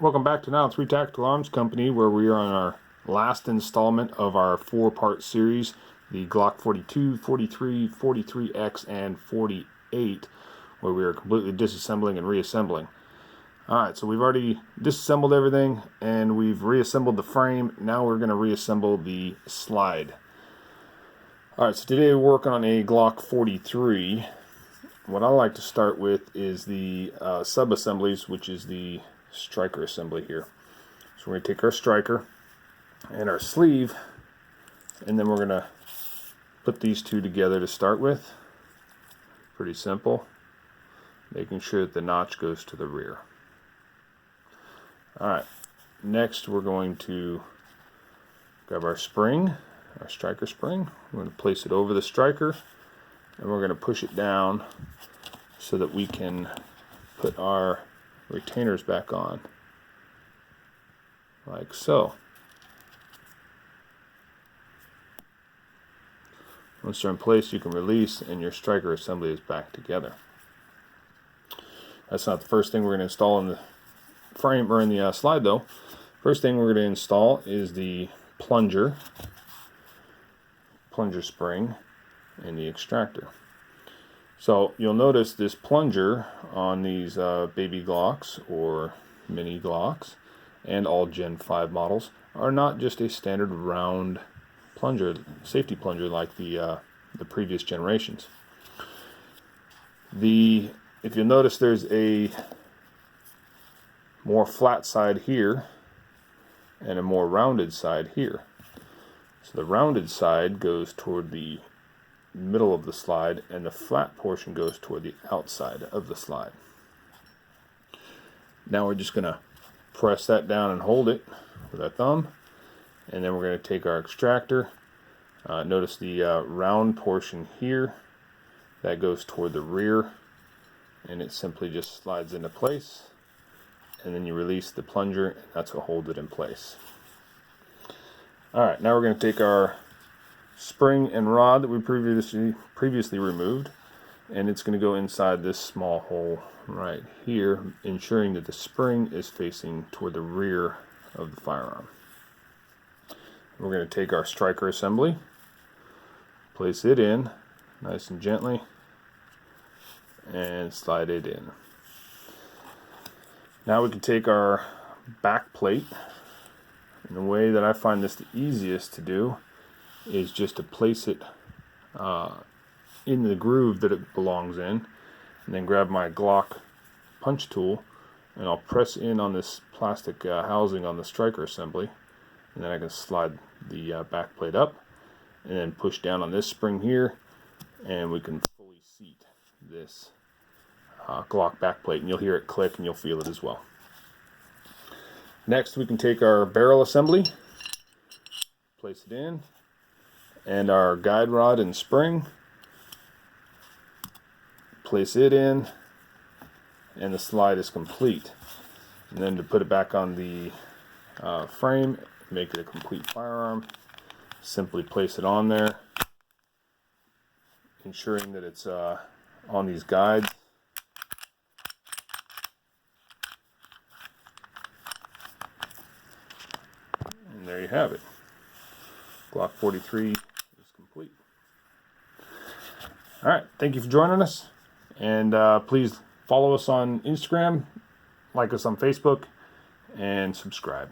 Welcome back to Now 3 Tactical Arms Company, where we are on our last installment of our 4-part series, the Glock 42, 43, 43X, and 48, where we are completely disassembling and reassembling. Alright, so we've already disassembled everything, and we've reassembled the frame. Now we're going to reassemble the slide. Alright, so today we're working on a Glock 43. What I like to start with is the sub-assemblies, which is the striker assembly here. So we're going to take our striker and our sleeve, and then we're going to put these two together to start with. Pretty simple. Making sure that the notch goes to the rear. Alright, next we're going to grab our spring, our striker spring. We're going to place it over the striker, and we're going to push it down so that we can put our retainers back on, like so. Once they're in place, you can release, and your striker assembly is back together. That's not the first thing we're going to install in the frame or in the slide, though. First thing we're going to install is the plunger spring and the extractor. So you'll notice this plunger on these baby Glocks or mini Glocks and all Gen 5 models are not just a standard round plunger, safety plunger like the previous generations. If you'll notice, there's a more flat side here and a more rounded side here. So the rounded side goes toward the middle of the slide, and the flat portion goes toward the outside of the slide. Now we're just going to press that down and hold it with our thumb, and then we're going to take our extractor. Notice the round portion here, that goes toward the rear, and it simply just slides into place, and then you release the plunger, and that's what holds it in place. Alright, now we're going to take our spring and rod that we previously removed, and it's going to go inside this small hole right here, ensuring that the spring is facing toward the rear of the firearm. We're going to take our striker assembly, place it in nice and gently, and slide it in. Now we can take our back plate, and the way that I find this the easiest to do is just to place it in the groove that it belongs in, and then grab my Glock punch tool, and I'll press in on this plastic housing on the striker assembly, and then I can slide the back plate up, and then push down on this spring here, and we can fully seat this Glock back plate, and you'll hear it click and you'll feel it as well. Next, we can take our barrel assembly, place it in, and our guide rod and spring, place it in, and the slide is complete. And then to put it back on the frame, make it a complete firearm, simply place it on there, ensuring that it's on these guides. And there you have it. Glock 43 is complete. Alright, thank you for joining us, and please follow us on Instagram, like us on Facebook, and subscribe.